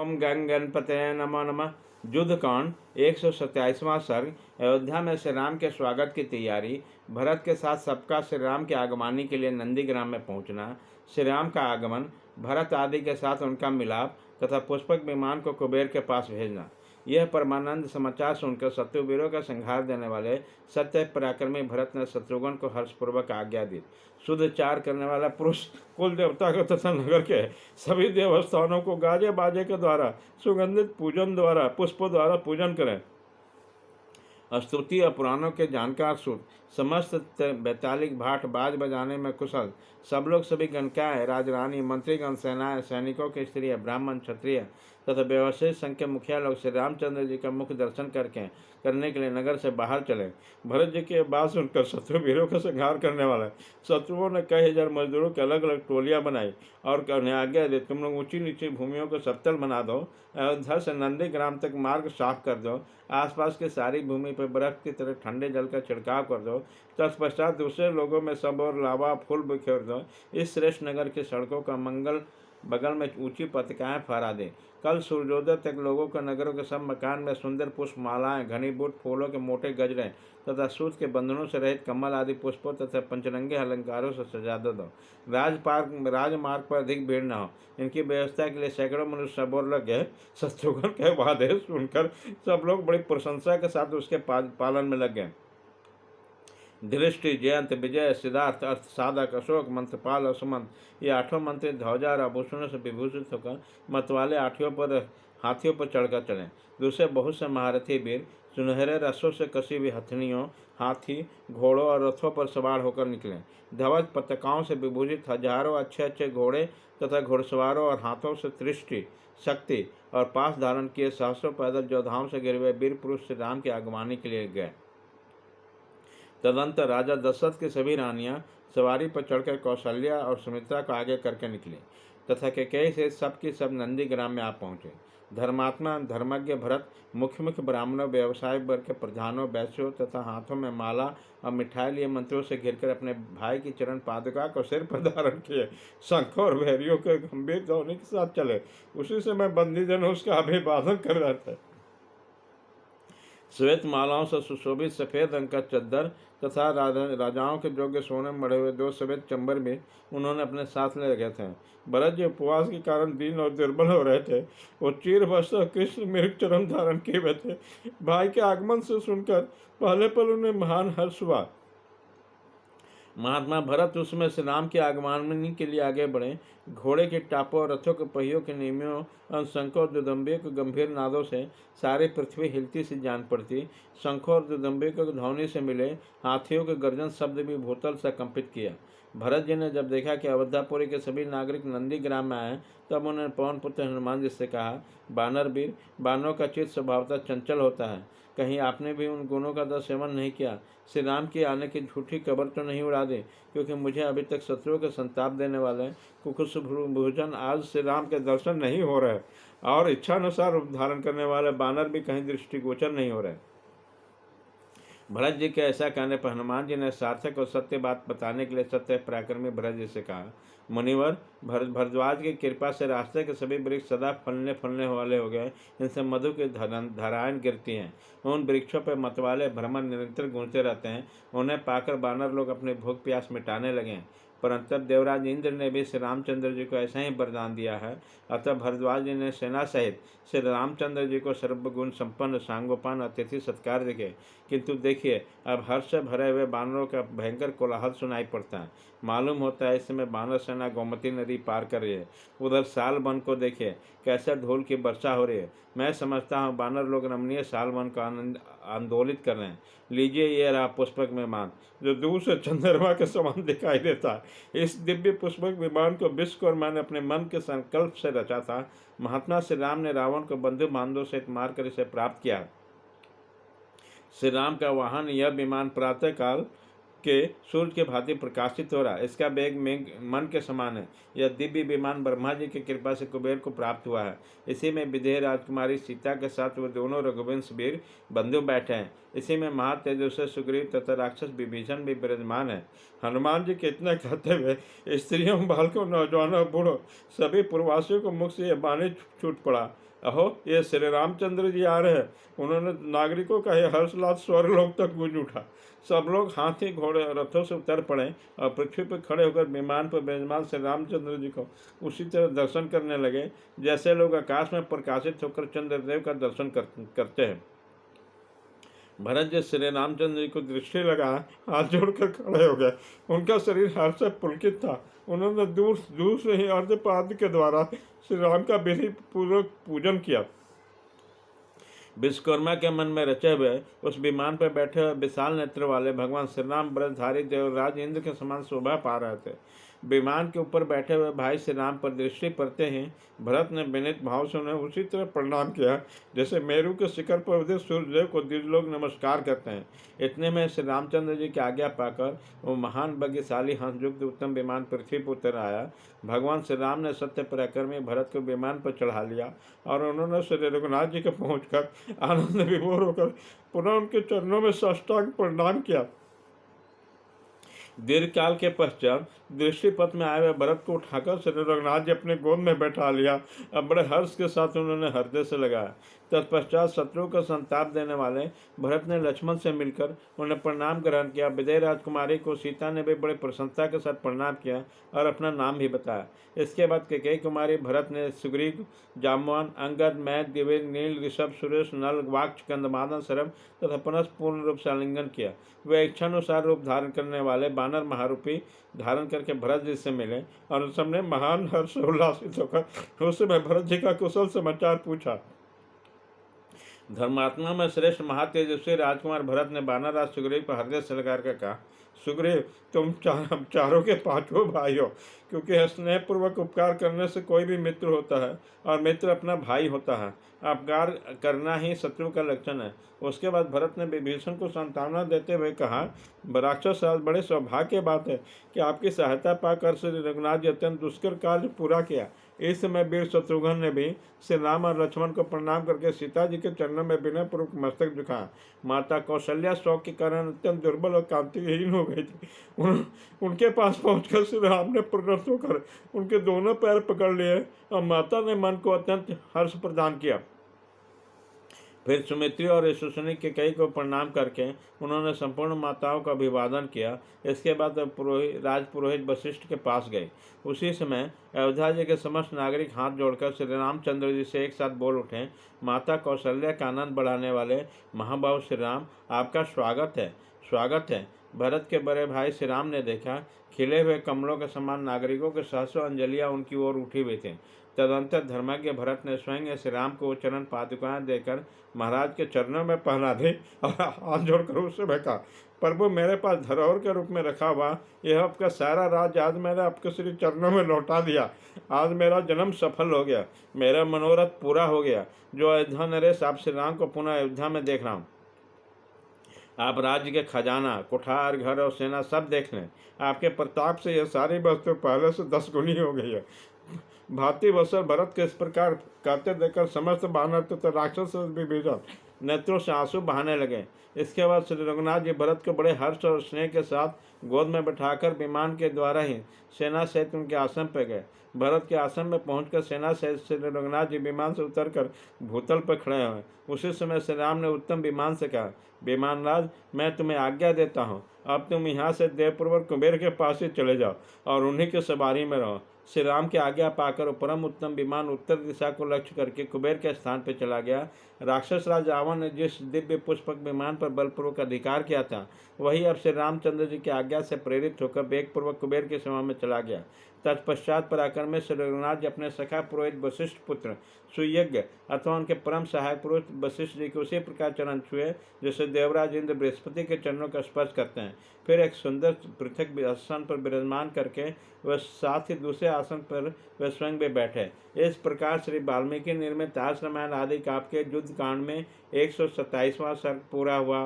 ओम गंग गणपते नमो नमः। युद्धकांड 127वां सर्ग। अयोध्या में श्री राम के स्वागत की तैयारी। भरत के साथ सबका श्री राम के आगमनी के लिए नंदीग्राम में पहुंचना। श्री राम का आगमन, भरत आदि के साथ उनका मिलाप तथा पुष्पक विमान को कुबेर के पास भेजना। यह परमानंद समाचार सुनकर शत्रुवीरों का संहार देने वाले सत्य पराक्रमी भरत ने शत्रुघ्न को हर्षपूर्वक आज्ञा दी। शुद्ध चार करने वाला पुरुष कुल देवता को तथा नगर के सभी देवस्थानों को गाजे बाजे के द्वारा सुगंधित पूजन द्वारा पुष्पों द्वारा पूजन करें। स्तुति और पुराणों के जानकार सूत, समस्त बैतालिक भाट बाज बजाने में कुशल, सब लोग सभी गणकाएँ, राजरानी, मंत्रीगण, सेनाएं, सैनिकों के स्त्रियाँ, ब्राह्मण, क्षत्रिय तथा व्यवसायिक संघ के मुखिया लोग श्री रामचंद्र जी का मुख्य दर्शन करने के लिए नगर से बाहर चले। भरत जी की बात सुनकर शत्रु वीरों का संहार करने वाला शत्रुओं ने कई हजार मजदूरों की अलग अलग टोलियां बनाई और उन्हें आज्ञा दी, तुम लोग ऊंची नीची भूमियों को समतल बना दो, अयोध्या से नंदीग्राम तक मार्ग साफ कर दो, आसपास की सारी भूमि पर बर्फ की तरह ठंडे जल का छिड़काव कर दो, तत्पश्चात दूसरे लोगों में सब और लावा फूल बिखेर दो। इस श्रेष्ठ नगर की सड़कों का मंगल बगल में ऊंची पताकाएं फहरा दे। कल सूर्योदय तक लोगों के नगरों के सब मकान में सुंदर पुष्प मालाएं, घनीभूत फूलों के मोटे गजरे तथा सूत के बंधनों से रहित कमल आदि पुष्पों तथा पंचरंगे अलंकारों से सजा दो। राजमार्ग पर अधिक भीड़ न हो, इनकी व्यवस्था के लिए सैकड़ों मनुष्य सबोर लग गए। शत्रुघ्न के आदेश सुनकर सब लोग बड़ी प्रशंसा के साथ उसके पालन में लग गए। दृष्टि, जयंत, विजय, सिद्धार्थ, अर्थ साधक, अशोक, मंत्रपाल और सुमंत, ये आठों मंत्री ध्वजा और आभूषणों से विभूषित होकर मतवाले हाथियों पर चढ़कर चले। दूसरे बहुत से महारथी वीर सुनहरे रसों से कसी हुई हथनियों, हाथी, घोड़ों और रथों पर सवार होकर निकले। ध्वज पताकाओं से विभूषित हजारों अच्छे अच्छे घोड़े तथा घुड़सवारों और हाथों से दृष्टि, शक्ति और पास धारण किए सहस्रों पैदल योद्धाओं से घिरे हुए वीर पुरुष श्री राम की आगमनी के लिए गए। तदंतर राजा दशरथ की सभी रानियां सवारी पर चढ़कर कौशल्या और सुमित्रा को आगे करके निकली तथा कैकेयी से सबकी सब नंदीग्राम में आ पहुँचे। धर्मात्मा धर्मज्ञ भरत मुख्य ब्राह्मणों, व्यवसाय वर्ग के प्रधानों, वैश्यों तथा हाथों में माला और मिठाई लिए मंत्रों से घिरकर अपने भाई की चरण पादुका को सिर पर धारण किए शंख और भैरियों के गंभीर ध्वनि के साथ चले। उसी समय बंदीजन उसका अभिवादन कर रहे थे। श्वेत मालाओं से सुशोभित सफेद रंग का चद्दर तथा राजाओं के योग्य सोने मढ़े हुए 2 सफेद चंबर भी उन्होंने अपने साथ ले रखे थे। भरत जी उपवास के कारण दीन और दुर्बल हो रहे थे। वो चीर वस्त्र कृष्ण मृग चरण धारण किए हुए थे। भाई के आगमन से सुनकर पहले पल उन्हें महान हर्ष हुआ। महात्मा भरत उसमें श्री राम के आगमन के लिए आगे बढ़े। घोड़े के टापों और रथों के पहियों के नियमों और शंखों और दुदम्बियों के गंभीर नादों से सारी पृथ्वी हिलती सी जान पड़ती। शंखों और दुदम्बियों के ध्वनि से मिले हाथियों के गर्जन शब्द भी भूतल से कंपित किया। भरत जी ने जब देखा कि अयोध्यापुरी के सभी नागरिक नंदीग्राम में आए, तब उन्होंने पवन पुत्र हनुमान जी से कहा, बानर वीर, बानरों का चित्त स्वभावतः चंचल होता है, कहीं आपने भी उन गुणों का तो सेवन नहीं किया। श्री राम के आने की झूठी खबर तो नहीं उड़ा दे, क्योंकि मुझे अभी तक शत्रुओं के संताप देने वाले कुकुश भोजन आज श्री राम के दर्शन नहीं हो रहे और इच्छानुसार रूप धारण करने वाले बानर भी कहीं दृष्टिगोचर नहीं हो रहे। भरत जी के ऐसा कहने पर हनुमान जी ने सार्थक और सत्य बात बताने के लिए सत्य पराक्रमी भरत जी से कहा, मुनिवर, भरद्वाज की कृपा से रास्ते के सभी वृक्ष सदा फलने वाले हो गए। इनसे मधु की धाराएं गिरती हैं। उन वृक्षों पर मतवाले भ्रमर निरंतर गूंजते रहते हैं। उन्हें पाकर बानर लोग अपने भूख प्यास मिटाने लगे। परंतु देवराज इंद्र ने भी श्री रामचंद्र जी को ऐसा ही वरदान दिया है। अतः भरद्वाज जी ने सेना सहित श्री रामचंद्र जी को सर्वगुण संपन्न सांगोपान अतिथि सत्कार दिखे। किंतु देखिए, अब हर्ष से भरे हुए बानरों का भयंकर कोलाहल सुनाई पड़ता है। मालूम होता है इस समय बानर सेना गोमती नदी पार कर रही है। उधर साल वन को देखिए, कैसे ढोल की वर्षा हो रही है। मैं समझता हूँ बानर लोग रमणीय साल वन को आंदोलित कर रहे हैं। लीजिए, ये रहा पुष्पक विमान, जो दूर से चंद्रमा के समान दिखाई देता है। इस दिव्य पुष्पक विमान को विश्व और मैंने अपने मन के संकल्प से रचा था। महात्मा श्री राम ने रावण को बंधु बांधवों सहित मारकर इसे प्राप्त किया। श्री राम का वाहन यह विमान प्रातः काल के सूर्य के भांति प्रकाशित हो रहा है। इसका वेग मन के समान है। यह दिव्य विमान ब्रह्मा जी की कृपा से कुबेर को प्राप्त हुआ है। इसी में विदेह राजकुमारी सीता के साथ वो दोनों रघुवंश वीर बंधु बैठे हैं। इसी में महातेजस्वी सुग्रीव तथा राक्षस विभीषण भी विराजमान है। हनुमान जी कितने कहते हुए स्त्रियों, बालकों, नौजवानों, बूढ़ों सभी पूर्ववासियों को मुख से यह बाणी छूट पड़ा, अहो, ये श्री रामचंद्र जी आ रहे हैं। उन्होंने नागरिकों का यह हर्षलाद स्वर्गलोक तक गूंज उठा। सब लोग हाथी घोड़े और रथों से उतर पड़े और पृथ्वी पर खड़े होकर विमान पर विराजमान श्री रामचंद्र जी को उसी तरह दर्शन करने लगे जैसे लोग आकाश में प्रकाशित होकर चंद्रदेव का दर्शन करते हैं। भरत जी श्री रामचंद्र जी को दृष्टि लगा हाथ जोड़कर खड़े हो गए। उनका शरीर हर्ष से पुलकित था। उन्होंने दूर दूर से ही अर्धपाद के द्वारा श्री राम का विधि पूर्वक पूजन किया। विश्वकर्मा के मन में रचे हुए उस विमान पर बैठे हुए विशाल नेत्र वाले भगवान श्री राम ब्रजधारी देवराज इंद्र के समान शोभा पा रहे थे। विमान के ऊपर बैठे हुए भाई श्री राम पर दृष्टि पड़ते ही भरत ने विनीत भाव से उन्हें उसी तरह प्रणाम किया जैसे मेरू के शिखर पर उदित सूर्यदेव को दिव्य लोग नमस्कार करते हैं। इतने में श्री रामचंद्र जी की आज्ञा पाकर वो महान भाग्यशाली हंसयुक्त उत्तम विमान पृथ्वी पर उतर आया। भगवान श्री राम ने सत्य पराक्रमी भरत को विमान पर चढ़ा लिया और उन्होंने श्री रघुनाथ जी के पहुंचकर आनंद विभोर होकर पुनः उनके चरणों में साष्टांग प्रणाम किया। दीर्घ काल के पश्चात दृष्टिपथ में आए हुए भरत को उठाकर श्री रघुनाथ जी अपने गोद में बैठा लिया। अब बड़े हर्ष के साथ उन्होंने हृदय से लगाया। तत्पश्चात शत्रु को संताप देने वाले भरत ने लक्ष्मण से मिलकर उन्हें प्रणाम ग्रहण किया। विजय राजकुमारी को सीता ने भी बड़े प्रसन्नता के साथ प्रणाम किया और अपना नाम भी बताया। इसके बाद कैकेयी कुमारी भरत ने सुग्रीव, जाम्बवान, अंगद, मैथ, दिव्य, नील, ऋषभ, सुरेश, नल, वाक्ष, कंदमादन, सरभ तथा पुनः पूर्ण रूप से आलिंगन किया। वे इच्छानुसार रूप धारण करने वाले बानर महारूपी धारण करके भरत जी से मिले और उन सबने महान हर्ष उल्लासित होकर उस समय भरत जी का कुशल समाचार पूछा। धर्मात्मा में श्रेष्ठ महातेजस्वी राजकुमार भरत ने बानरराज सुग्रीव को हृदय से लगा कर कहा, सुग्रीव, तुम चारों के पांचों भाई हो, क्योंकि स्नेहपूर्वक उपकार करने से कोई भी मित्र होता है और मित्र अपना भाई होता है। अपकार करना ही शत्रु का लक्षण है। उसके बाद भरत ने विभीषण को सांत्वना देते हुए कहा, राक्षस राज, बड़े सौभाग्य की बात है कि आपकी सहायता पाकर श्री रघुनाथ जी अत्यंत दुष्कर कार्य पूरा किया। इस समय वीर शत्रुघ्न ने भी श्री राम और लक्ष्मण को प्रणाम करके सीता जी के चरणों में विनय पूर्वक मस्तक झुकाया। माता कौशल्या शौक के कारण अत्यंत दुर्बल और कांतिहीन हो गई थी। उनके पास पहुंचकर श्री राम ने प्रकट होकर उनके दोनों पैर पकड़ लिए और माता ने मन को अत्यंत हर्ष प्रदान किया। फिर सुमित्री और यशस्विनी के कई को प्रणाम करके उन्होंने संपूर्ण माताओं का अभिवादन किया। इसके बाद राजपुरोहित वशिष्ठ के पास गए। उसी समय अयोध्या जी के समस्त नागरिक हाथ जोड़कर श्री रामचंद्र जी से एक साथ बोल उठे, माता कौशल्या का आनंद बढ़ाने वाले महाभाव श्री राम, आपका स्वागत है, स्वागत है। भरत के बड़े भाई श्री राम ने देखा, खिले हुए कमलों के समान नागरिकों के सहस्रों अंजलियां उनकी ओर उठी हुई थी। तदंतर धर्मज्ञ भरत ने स्वयं श्री राम को चरण पादुकाएं देकर महाराज के चरणों में पहना दी और हाथ जोड़कर उससे कहा, प्रभु, मेरे पास धरोहर के रूप में रखा हुआ यह आपका सारा राज आज मैंने आपके श्री चरणों में लौटा दिया। आज मेरा जन्म सफल हो गया, मेरा मनोरथ पूरा हो गया। जो अयोध्या नरेश, आप श्री राम को पुनः अयोध्या में देख रहा हूँ। आप राज्य के खजाना, कुठार, घर और सेना सब देख लें। आपके प्रताप से यह सारी वस्तु पहले से 10 गुनी हो गई है। भांति वत्सल भरत के इस प्रकार कहते देखकर समस्त बानर तथा राक्षस विभीषण नेत्रों से आंसू बहाने लगे। इसके बाद श्री रघुनाथ जी भरत को बड़े हर्ष और स्नेह के साथ गोद में बैठाकर विमान के द्वारा ही सेना सहित उनके आसन पर गए। भरत के आसन में पहुंचकर सेना सहित श्री रघुनाथ जी विमान से उतरकर भूतल पर खड़े हुए। उसी समय श्री राम ने उत्तम विमान से कहा, विमानराज, मैं तुम्हें आज्ञा देता हूँ, अब तुम यहाँ से देवपूर्वक कुबेर के पास ही चले जाओ और उन्हीं की सवारी में रहो। श्री राम की आज्ञा पाकर परम उत्तम विमान उत्तर दिशा को लक्ष्य करके कुबेर के स्थान पर चला गया। राक्षस राज रावण ने जिस दिव्य पुष्पक विमान पर बलपूर्वक अधिकार किया था, वही अब श्री रामचंद्र जी की आज्ञा से प्रेरित होकर वेगपूर्वक कुबेर की सेवा में चला गया। तत्पश्चात पराक्रमी श्री रघुनाथ जी अपने सखा पुरोहित वशिष्ठ पुत्र सुयज्ञ अथवा उनके परम सहायक पुरुष वशिष्ठ जी के उसी प्रकार चरण छुए जैसे देवराज इंद्र बृहस्पति के चरणों का स्पर्श करते हैं। फिर एक सुंदर पृथक आसन पर विराजमान करके वह साथ ही दूसरे आसन पर वह स्वयं भी बैठे। इस प्रकार श्री वाल्मीकि निर्मित आश्रमायण आदि काव्य के युद्ध कांड में 127वां सर्ग पूरा हुआ।